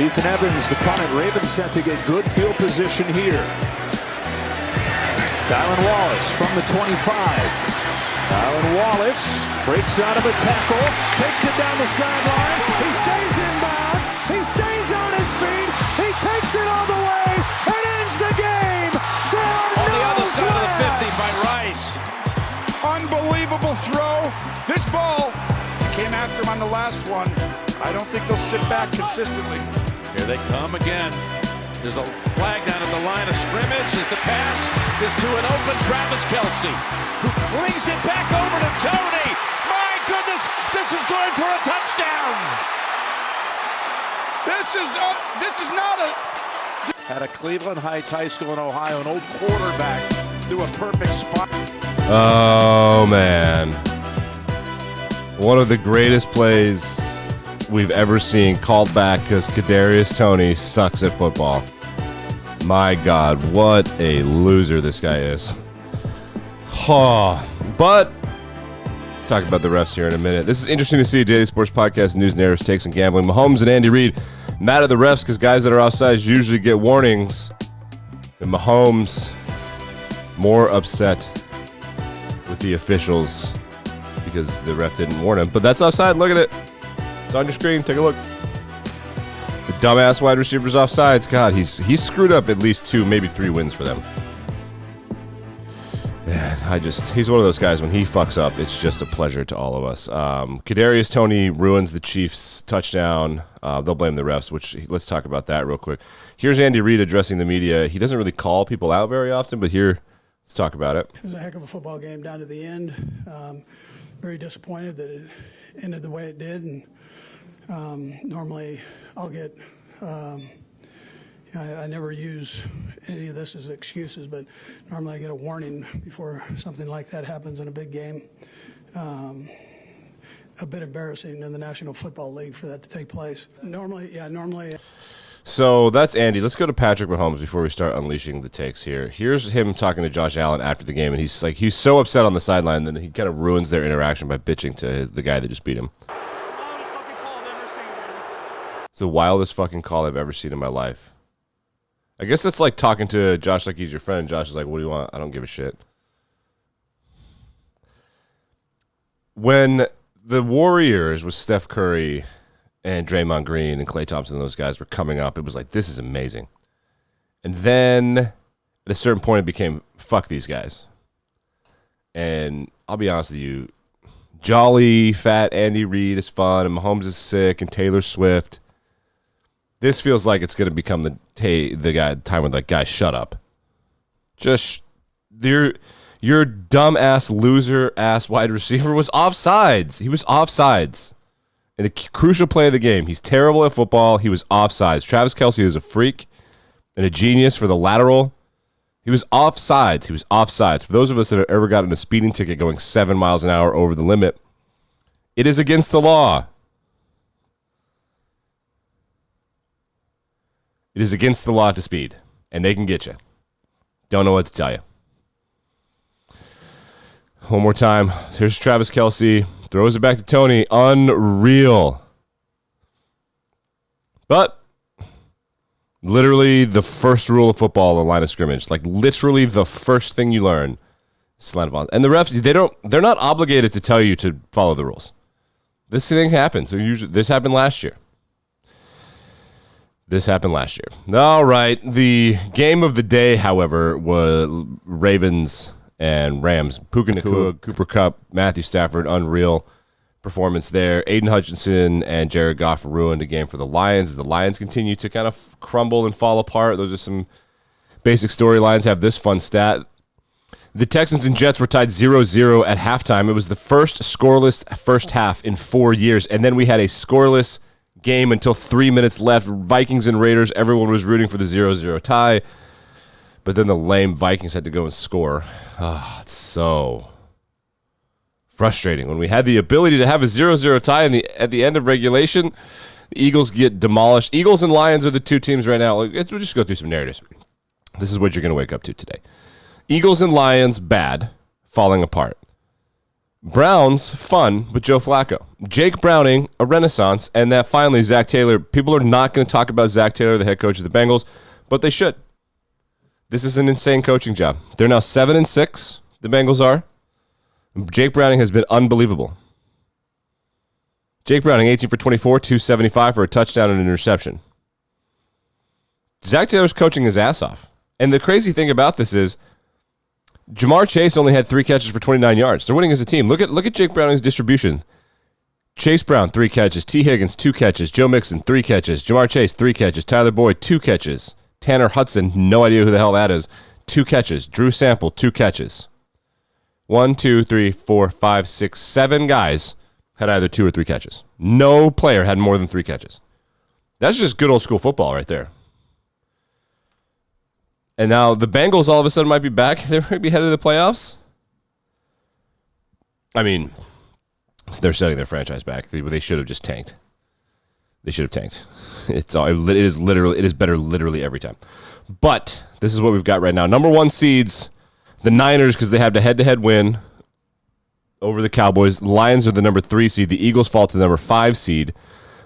Ethan Evans, the punt. Ravens set to get good field position here. Tylan Wallace from the 25. Tylan Wallace breaks out of a tackle, takes it down the sideline. He stays in bounds. He stays on his feet. He takes it all the way and ends the game. On the other side of the 50 by Rice. Unbelievable throw. This ball came after him on the last one. I don't think they'll sit back consistently. Here they come again. There's a flag down at the line of scrimmage as the pass is to an open Travis Kelce, who flings it back over to Tony. My goodness, this is going for a touchdown. This is not a... At a Cleveland Heights High School in Ohio, an old quarterback threw a perfect spot. Oh, man. One of the greatest plays we've ever seen called back because Kadarius Toney sucks at football. My God, what a loser this guy is. But talk about the refs here in a minute. This is interesting to see. Daily Sports Podcast, news, narratives, takes, and gambling. Mahomes and Andy Reid mad at the refs because guys that are offsides usually get warnings. And Mahomes more upset with the officials because the ref didn't warn him. But that's offside. Look at it. It's on your screen. Take a look. The dumbass wide receiver's offsides. God, he's screwed up at least 2, maybe 3 wins for them. Man, he's one of those guys, when he fucks up, it's just a pleasure to all of us. Kadarius Toney ruins the Chiefs' touchdown. They'll blame the refs, which let's talk about that real quick. Here's Andy Reid addressing the media. He doesn't really call people out very often, but here, let's talk about it. It was a heck of a football game down to the end. Very disappointed that it ended the way it did. And normally I'll get, I never use any of this as excuses, but normally I get a warning before something like that happens in a big game. A bit embarrassing in the National Football League for that to take place. Normally. So that's Andy. Let's go to Patrick Mahomes before we start unleashing the takes here. Here's him talking to Josh Allen after the game, and he's so upset on the sideline that he kind of ruins their interaction by bitching to the guy that just beat him. It's the wildest fucking call I've ever seen in my life. I guess that's like talking to Josh like he's your friend. Josh is like, what do you want? I don't give a shit. When the Warriors with Steph Curry and Draymond Green and Klay Thompson and those guys were coming up, it was like, this is amazing. And then at a certain point, it became, fuck these guys. And I'll be honest with you, jolly, fat Andy Reid is fun, and Mahomes is sick, and Taylor Swift. This feels like it's going to become the time when like, guys, shut up. Just your dumbass loser ass wide receiver was offsides. He was offsides in a crucial play of the game. He's terrible at football. He was offsides. Travis Kelce is a freak and a genius for the lateral. He was offsides. He was offsides. For those of us that have ever gotten a speeding ticket going 7 miles an hour over the limit, it is against the law. It is against the law to speed, and they can get you. Don't know what to tell you. One more time. Here's Travis Kelce. Throws it back to Toney. Unreal. But literally the first rule of football, the line of scrimmage. Like literally the first thing you learn. Slant ball. And the refs, they're not obligated to tell you to follow the rules. This thing happens. This happened last year. All right. The game of the day, however, was Ravens and Rams. Puka Nacua, Cooper Kupp, Matthew Stafford, unreal performance there. Aiden Hutchinson and Jared Goff ruined a game for the Lions. The Lions continue to kind of crumble and fall apart. Those are some basic storylines. Have this fun stat. The Texans and Jets were tied 0-0 at halftime. It was the first scoreless first half in 4 years, and then we had a scoreless game until 3 minutes left. Vikings and Raiders, everyone was rooting for the 0-0 tie, but then the lame Vikings had to go and score. It's so frustrating. When we had the ability to have a 0-0 tie at the end of regulation, the Eagles get demolished. Eagles and Lions are the two teams right now. We'll just go through some narratives. This is what you're going to wake up to today. Eagles and Lions, bad, falling apart. Browns, fun with Joe Flacco. Jake Browning, a renaissance. And that finally, Zach Taylor. People are not going to talk about Zach Taylor, the head coach of the Bengals, but they should. This is an insane coaching job. They're now 7-6, the Bengals are. Jake Browning has been unbelievable. Jake Browning, 18 for 24, 275 for a touchdown and an interception. Zach Taylor's coaching his ass off. And the crazy thing about this is Jamar Chase only had 3 catches for 29 yards. They're winning as a team. Look at Jake Browning's distribution. Chase Brown, 3 catches. T. Higgins, 2 catches. Joe Mixon, 3 catches. Jamar Chase, 3 catches. Tyler Boyd, 2 catches. Tanner Hudson, no idea who the hell that is, 2 catches. Drew Sample, 2 catches. 1, 2, 3, 4, 5, 6, 7 guys had either 2 or 3 catches. No player had more than 3 catches. That's just good old school football right there. And now the Bengals all of a sudden might be back. They might be headed to the playoffs. I mean, they're setting their franchise back. They should have just tanked. They should have tanked. It is better literally every time. But this is what we've got right now. Number 1 seeds, the Niners, because they have the head-to-head win over the Cowboys. Lions are the number 3 seed. The Eagles fall to the number 5 seed.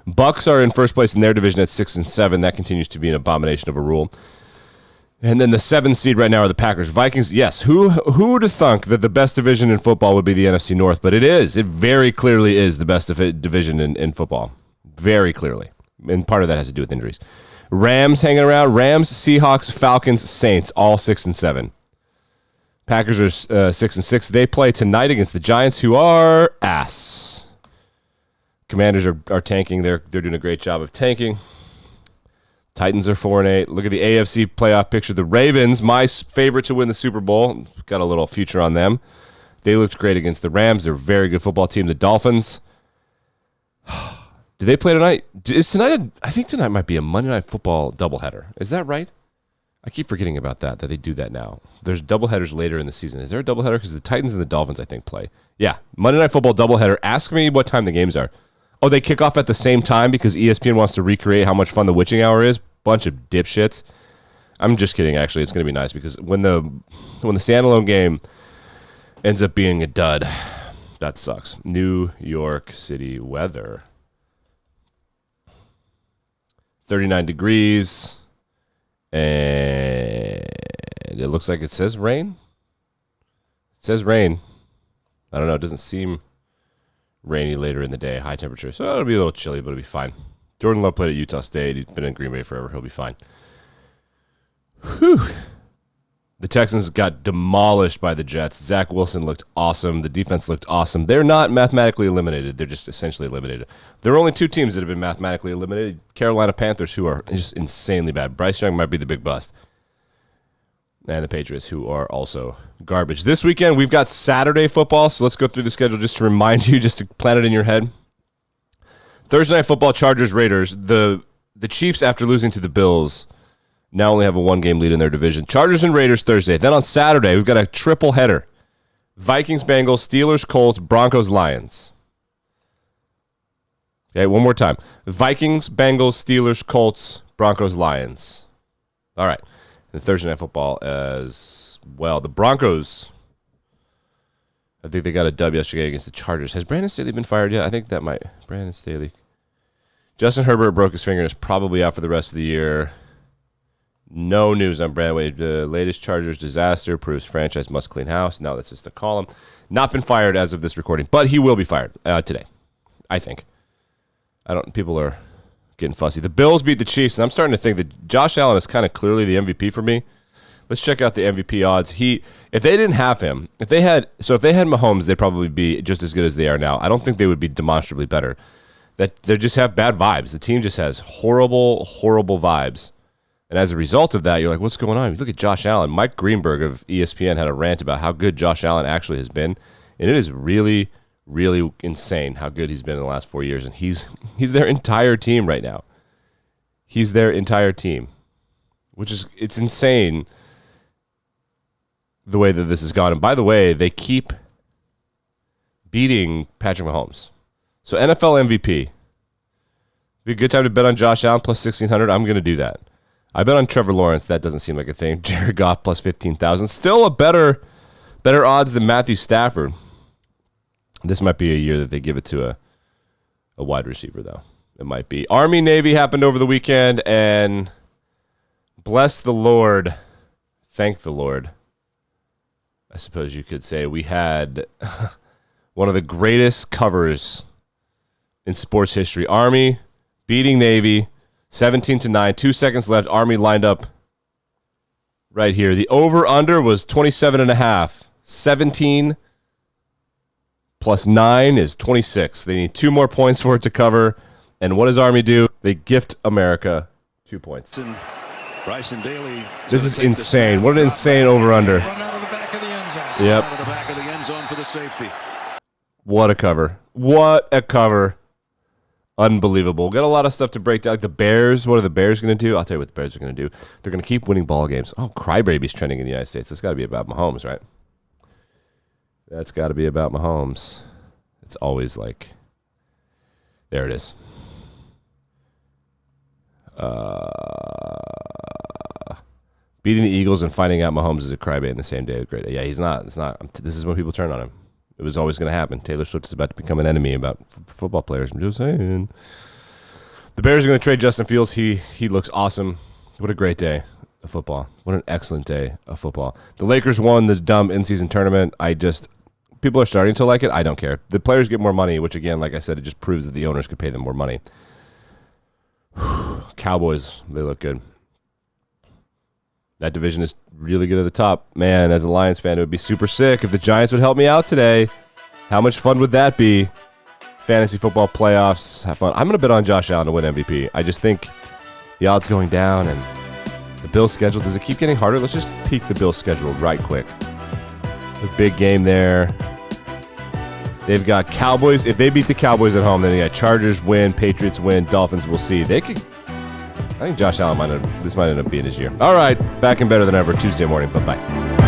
Bucks are in first place in their division at 6-7. That continues to be an abomination of a rule. And then the 7th seed right now are the Packers. Vikings, yes. Who would have thunk that the best division in football would be the NFC North? But it is. It very clearly is the best division in football. Very clearly. And part of that has to do with injuries. Rams hanging around. Rams, Seahawks, Falcons, Saints, all 6-7. Packers are 6-6. They play tonight against the Giants, who are ass. Commanders are tanking. They're doing a great job of tanking. Titans are 4-8. Look at the AFC playoff picture. The Ravens, my favorite to win the Super Bowl. Got a little future on them. They looked great against the Rams. They're a very good football team. The Dolphins. Do they play tonight? I think tonight might be a Monday Night Football doubleheader. Is that right? I keep forgetting about that they do that now. There's doubleheaders later in the season. Is there a doubleheader? Because the Titans and the Dolphins, I think, play. Yeah, Monday Night Football doubleheader. Ask me what time the games are. Oh, they kick off at the same time because ESPN wants to recreate how much fun the witching hour is? Bunch of dipshits. I'm just kidding, actually. It's going to be nice because when the standalone game ends up being a dud, that sucks. New York City weather. 39 degrees. And it looks like it says rain. It says rain. I don't know. It doesn't seem rainy later in the day. High temperature. So it'll be a little chilly, but it'll be fine. Jordan Love played at Utah State. He's been in Green Bay forever. He'll be fine. Whew. The Texans got demolished by the Jets. Zach Wilson looked awesome. The defense looked awesome. They're not mathematically eliminated. They're just essentially eliminated. There are only 2 teams that have been mathematically eliminated. Carolina Panthers, who are just insanely bad. Bryce Young might be the big bust. And the Patriots, who are also garbage. This weekend, we've got Saturday football, so let's go through the schedule just to remind you, just to plant it in your head. Thursday Night Football, Chargers, Raiders. The Chiefs, after losing to the Bills, now only have a 1-game lead in their division. Chargers and Raiders Thursday. Then on Saturday, we've got a triple header. Vikings, Bengals, Steelers, Colts, Broncos, Lions. Okay, one more time. Vikings, Bengals, Steelers, Colts, Broncos, Lions. All right. And Thursday Night Football as well. The Broncos, I think they got a dub yesterday against the Chargers. Has Brandon Staley been fired yet? I think that might. Brandon Staley. Justin Herbert broke his finger and is probably out for the rest of the year. No news on Brandon. The latest Chargers disaster proves franchise must clean house. Now that's just a column. Not been fired as of this recording, but he will be fired today, I think. People are getting fussy. The Bills beat the Chiefs, and I'm starting to think that Josh Allen is kind of clearly the MVP for me. Let's check out the MVP odds. If they didn't have him, if they had Mahomes, they'd probably be just as good as they are now. I don't think they would be demonstrably better. That they just have bad vibes. The team just has horrible, horrible vibes. And as a result of that, you're like, what's going on? You look at Josh Allen. Mike Greenberg of ESPN had a rant about how good Josh Allen actually has been. And it is really, really insane how good he's been in the last 4 years. And he's their entire team right now. He's their entire team. It's insane the way that this has gone. And by the way, they keep beating Patrick Mahomes. So NFL MVP. Be a good time to bet on Josh Allen plus 1,600. I'm going to do that. I bet on Trevor Lawrence. That doesn't seem like a thing. Jared Goff plus 15,000. Still a better odds than Matthew Stafford. This might be a year that they give it to a wide receiver, though. It might be. Army-Navy happened over the weekend, and bless the Lord, thank the Lord, I suppose you could say. We had one of the greatest covers in sports history. Army beating Navy 17-9, 2 seconds left. Army lined up right here. The over-under was 27.5. 17 plus 9 is 26. They need 2 more points for it to cover. And what does Army do? They gift America 2 points. Bryson Daly. This is insane. What an insane over-under. Run out of the back of the end zone. Yep. Out of the back of the end zone for the safety. What a cover. What a cover. Unbelievable. Got a lot of stuff to break down. Like the Bears. What are the Bears going to do? I'll tell you what the Bears are going to do. They're going to keep winning ball games. Oh, Crybaby's trending in the United States. That's got to be about Mahomes, right? That's got to be about Mahomes. It's always like, there it is. Beating the Eagles and finding out Mahomes is a crybaby in the same day. Great. Yeah, he's not. It's not. This is when people turn on him. It was always going to happen. Taylor Swift is about to become an enemy about football players. I'm just saying. The Bears are going to trade Justin Fields. He looks awesome. What a great day of football. What an excellent day of football. The Lakers won this dumb in-season tournament. People are starting to like it. I don't care. The players get more money, which again, like I said, it just proves that the owners could pay them more money. Cowboys, they look good. That division is really good at the top. Man, as a Lions fan, it would be super sick if the Giants would help me out today. How much fun would that be? Fantasy football playoffs, have fun. I'm going to bet on Josh Allen to win MVP. I just think the odds going down and the Bills' schedule, does it keep getting harder? Let's just peek the Bills' schedule right quick. A big game there. They've got Cowboys. If they beat the Cowboys at home, then they got Chargers win, Patriots win, Dolphins, we'll see. They could. I think Josh Allen might end up being his year. All right, back and better than ever Tuesday morning. Bye-bye.